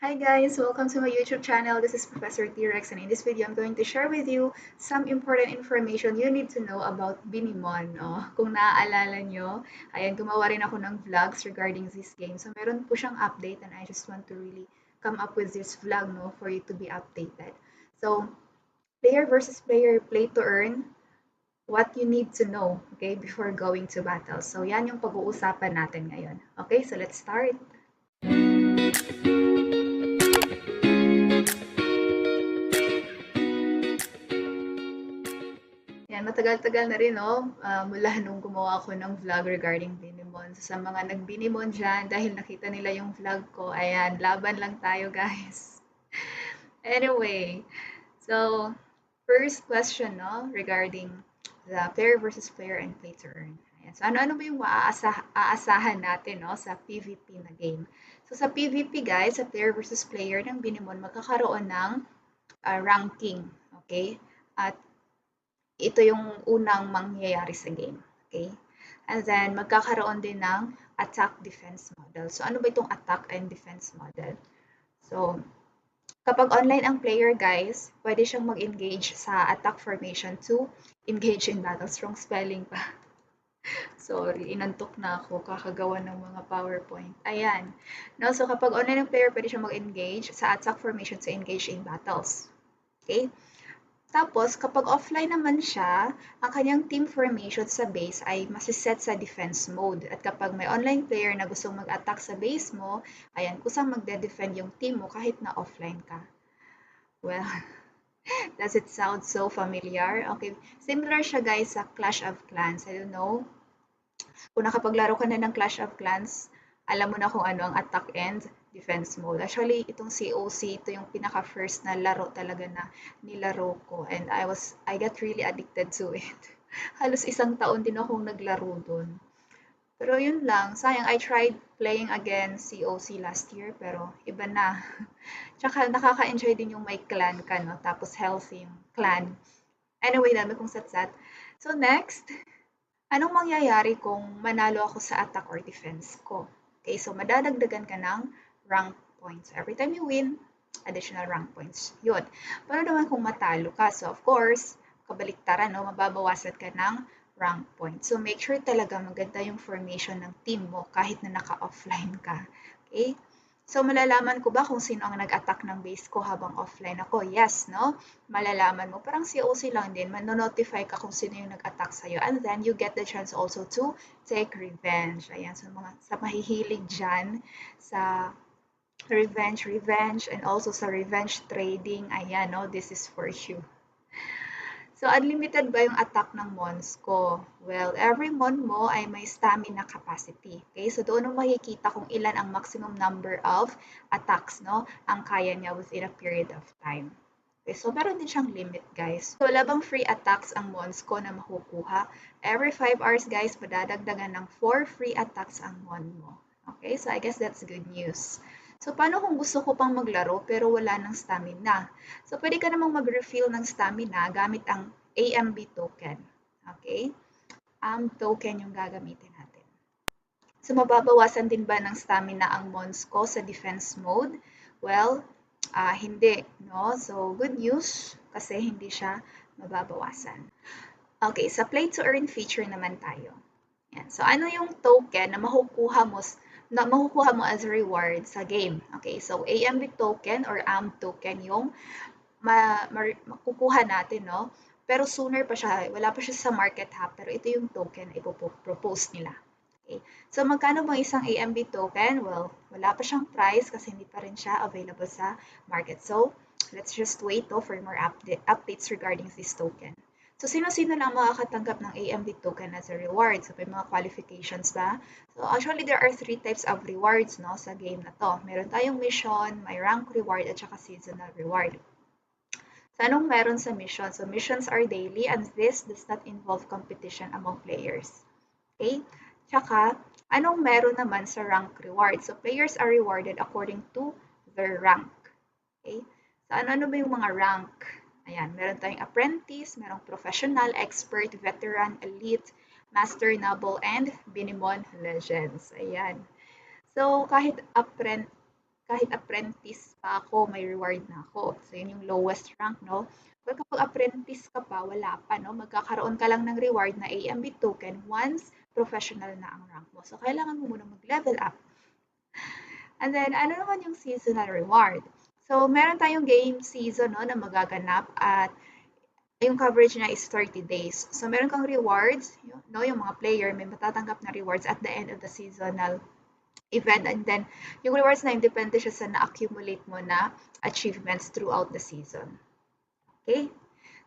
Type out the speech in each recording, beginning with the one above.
Hi guys, welcome to my YouTube channel. This is Professor T-Rex, and in this video, I'm going to share with you some important information you need to know about Binemon. Kung naaalala nyo, ayan, gumawa rin ako ng vlogs regarding this game. So meron po siyang update and I just want to really come up with this vlog for you to be updated. So, player versus player, play to earn, what you need to know, okay, before going to battle. So yan yung pag-uusapan natin ngayon. Okay, so let's start. Yan, matagal-tagal na rin, no? Mula nung gumawa ako ng vlog regarding Binemon. So, sa mga nag-Binemon dyan, dahil nakita nila yung vlog ko, ayan, laban lang tayo, guys. Anyway, so, first question, no? Regarding the player versus player and play to earn. Ayan. So, ano-ano ba yung aasahan natin, no? Sa PvP na game. So, sa PvP, guys, sa player versus player ng Binemon, magkakaroon ng ranking, okay? At ito yung unang mangyayari sa game. Okay? And then, magkakaroon din ng attack-defense model. So, ano ba itong attack and defense model? So, kapag online ang player, guys, pwede siyang mag-engage sa attack formation to engage in battle. Strong spelling pa. Sorry, inantok na ako kakagawa ng mga PowerPoint. Ayan. No, so kapag online ang player, pwede siyang mag-engage sa attack formation to engage in battles. Okay? Tapos, kapag offline naman siya, ang kanyang team formation sa base ay masiset sa defense mode. At kapag may online player na gustong mag-attack sa base mo, ayan, kusang magde-defend yung team mo kahit na offline ka. Well, does it sound so familiar? Okay, similar siya guys sa Clash of Clans. I don't know, kung nakapaglaro ka na ng Clash of Clans, alam mo na kung ano ang attack and defense mode. Actually, itong COC, ito yung pinaka-first na laro talaga na nilaro ko. And I got really addicted to it. Halos isang taon din akong naglaro dun. Pero yun lang, sayang, I tried playing again COC last year, pero iba na. Tsaka nakaka-enjoy din yung may clan ka, no? Tapos healthy yung clan. Anyway, dami kong satsat. So next, anong mangyayari kung manalo ako sa attack or defense ko? Okay, so madadagdagan ka ng rank points. Every time you win, additional rank points. Yun. Pero naman kung matalo ka, so of course, kabaliktaran, no? Mababawasan ka ng rank points. So make sure talaga maganda yung formation ng team mo kahit na naka-offline ka. Okay? So, malalaman ko ba kung sino ang nag-attack ng base ko habang offline ako? Yes, no? Malalaman mo. Parang COC lang din. Mano-notify ka kung sino yung nag-attack sa'yo. And then, you get the chance also to take revenge. Ayan, sa mahihilig dyan, sa revenge, and also sa revenge trading. Ayan, no? This is for you. So, unlimited ba yung attack ng mons ko? Well, every mon mo ay may stamina capacity. Okay? So, doon mo makikita kung ilan ang maximum number of attacks, no? Ang kaya niya within a period of time. Okay, so meron din siyang limit, guys. So, wala bang free attacks ang mons ko na makukuha? Every 5 hours, guys, madadagdagan ng 4 free attacks ang mon mo. Okay, so I guess that's good news. So, paano kung gusto ko pang maglaro pero wala ng stamina? So, pwede ka namang mag-refill ng stamina gamit ang AMB token. Okay? Token yung gagamitin natin. So, mababawasan din ba ng stamina ang mons ko sa defense mode? Well, hindi. No? So, good news kasi hindi siya mababawasan. Okay, sa play to earn feature naman tayo. Yan. So, ano yung token na makukuha mo as reward sa game? Okay, so AMB token or AM token yung makukuha natin, no? Pero sooner pa siya, wala pa siya sa market ha, pero ito yung token na ipopropose nila. Okay. So, magkano bang isang AMB token? Well, wala pa siyang price kasi hindi pa rin siya available sa market. So, let's just wait for more updates regarding this token. So, sino-sino lang makakatanggap ng AMB token as a reward? So, may mga qualifications ba? So, actually, there are 3 types of rewards, no, sa game na to. Meron tayong mission, may rank reward, at saka seasonal reward. So, anong meron sa mission? So, missions are daily and this does not involve competition among players. Okay? Tsaka, anong meron naman sa rank reward? So, players are rewarded according to their rank. Okay? So, ano ba yung mga rank? Ayan, meron tayong apprentice, merong professional, expert, veteran, elite, master, noble, and Binemon legends. Ayan. So, kahit kahit apprentice pa ako, may reward na ako. So, yun yung lowest rank, no? Pero kapag apprentice ka pa, wala pa, no? Magkakaroon ka lang ng reward na AMB token once professional na ang rank mo. So, kailangan mo muna mag-level up. And then, ano naman yung seasonal reward? So, meron tayong game season, no, na magaganap at yung coverage niya is 30 days. So, meron kang rewards, no, yung mga player may matatanggap na rewards at the end of the seasonal event. And then, yung rewards na yun, depende siya sa na-accumulate mo na achievements throughout the season. Okay?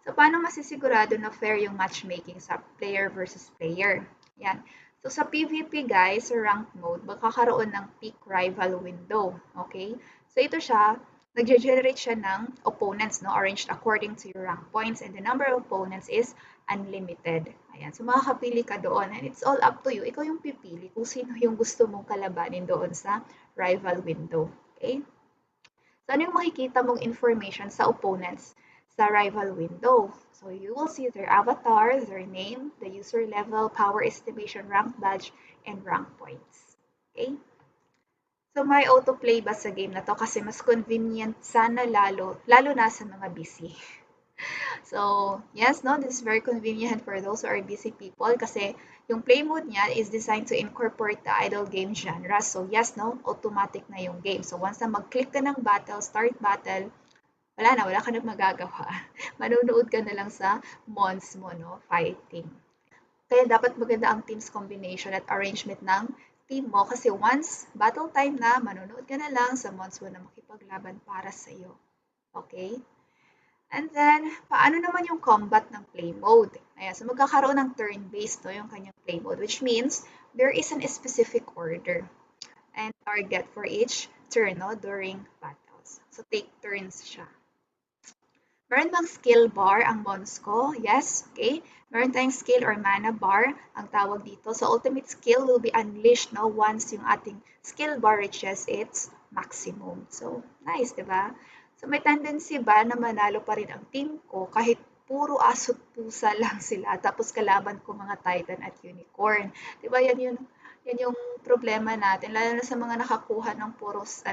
So, paano masisigurado na fair yung matchmaking sa player versus player? Yan. So, sa PvP, guys, sa ranked mode, magkakaroon ng peak rival window. Okay? So, ito siya, nag-generate siya ng opponents, no, arranged according to your rank points, and the number of opponents is unlimited. Ayan. So, makakapili ka doon, and it's all up to you. Ikaw yung pipili kung sino yung gusto mong kalabanin doon sa rival window. Okay? So, ano yung makikita mong information sa opponents sa rival window? So, you will see their avatar, their name, the user level, power estimation, rank badge, and rank points. Okay? So, may autoplay ba sa game na to? Kasi mas convenient sana lalo na sa mga busy. So, yes, no, this is very convenient for those who are busy people kasi yung play mode niya is designed to incorporate the idle game genre. So, yes, no, automatic na yung game. So, once na mag-click ka ng battle, start battle, wala ka na magagawa. Manunood ka na lang sa mons mo, no, fighting. Kaya dapat maganda ang team's combination at arrangement ng team mo kasi once battle time na, manunood ka na lang sa mons mo na makipaglaban para sa iyo. Okay? And then, paano naman yung combat ng play mode? Ayan, so magkakaroon ng turn-based no, yung kanyang play mode, which means there is a specific order and target for each turn no, during battles. So, take turns siya. Meron bang skill bar ang mons ko? Yes, okay. Meron tayong skill or mana bar ang tawag dito. So, ultimate skill will be unleashed no, once yung ating skill bar reaches its maximum. So, nice, di ba? So, may tendency ba na manalo pa rin ang team ko kahit puro aso't pusa lang sila tapos kalaban ko mga Titan at Unicorn. Di ba yan yung problema natin, lalo na sa mga nakakuha ng puros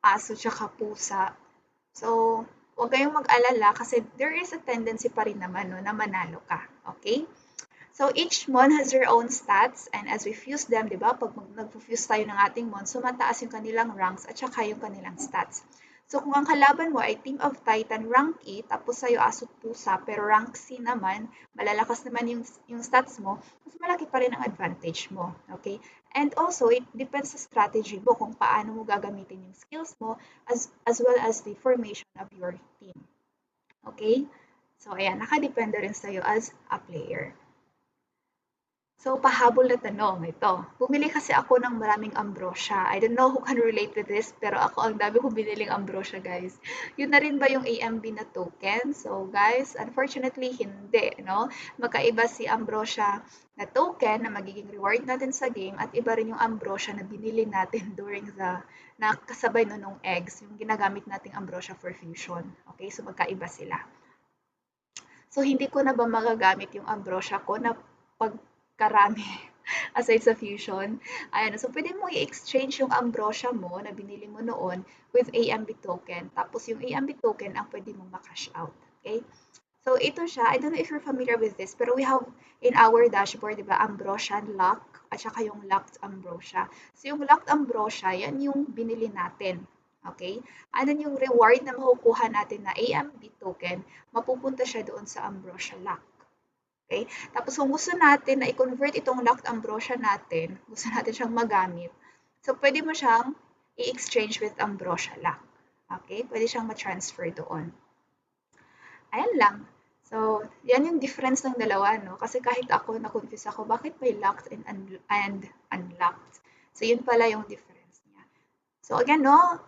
aso tsaka pusa. So, huwag kayong mag-alala kasi there is a tendency pa rin naman no, na manalo ka. Okay? So, each mon has their own stats and as we fuse them, di ba, pag nag-fuse tayo ng ating mon, sumataas yung kanilang ranks at saka yung kanilang stats. So, kung ang kalaban mo ay Team of Titan rank E, tapos sa'yo Aso't Pusa, pero rank C naman, malalakas naman yung stats mo, mas malaki pa rin ang advantage mo. Okay? And also, it depends sa strategy mo kung paano mo gagamitin yung skills mo as well as the formation of your team. Okay? So, ayan, nakadepende rin sa'yo as a player. So, pahabol na tanong, ito. Bumili kasi ako ng maraming ambrosia. I don't know who can relate with this, pero ako ang dami kong biniling ambrosia, guys. Yun na rin ba yung AMB na token? So, guys, unfortunately, hindi, no? Magkaiba si ambrosia na token na magiging reward natin sa game at iba rin yung ambrosia na binili natin during na kasabay nung eggs, yung ginagamit nating ambrosia for fusion. Okay, so magkaiba sila. So, hindi ko na ba magagamit yung ambrosia ko na pagkarami aside sa fusion? Ayan, so pwede mo i-exchange yung ambrosia mo na binili mo noon with AMB token. Tapos yung AMB token ang pwede mong makash out. Okay? So, ito siya. I don't know if you're familiar with this, pero we have in our dashboard, di ba, Ambrosian lock at saka yung locked ambrosia. So, yung locked ambrosia, yan yung binili natin. Okay? And then yung reward na makukuha natin na AMB token, mapupunta siya doon sa ambrosia lock. Okay? Tapos kung gusto natin na i-convert itong locked ambrosia natin, gusto natin siyang magamit, so pwede mo siyang i-exchange with ambrosia lock. Okay? Pwede siyang ma-transfer doon. Ayan lang. So, yan yung difference ng dalawa, no? Kasi kahit ako, na-confuse ako, bakit may locked and unlocked? So, yun pala yung difference niya. So, again, no,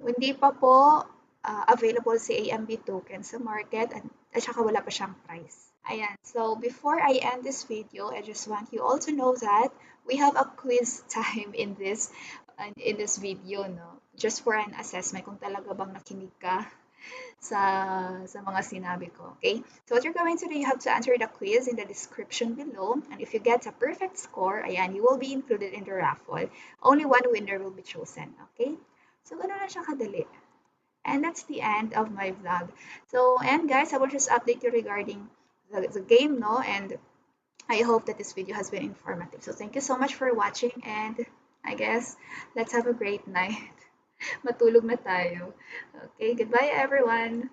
hindi pa po available si AMB token sa market at saka wala pa siyang price. Ayan. So, before I end this video, I just want you all to know that we have a quiz time in this video, no? Just for an assessment kung talaga bang nakinig ka sa mga sinabi ko. Okay? So what you're going to do, you have to answer the quiz in the description below. And if you get a perfect score, ayan, you will be included in the raffle. Only one winner will be chosen. Okay? So ganun na siya kadali. And that's the end of my vlog. So, and guys, I will just update you regarding the game, no? And I hope that this video has been informative. So thank you so much for watching, and I guess let's have a great night. Matulog na tayo. Okay, goodbye everyone.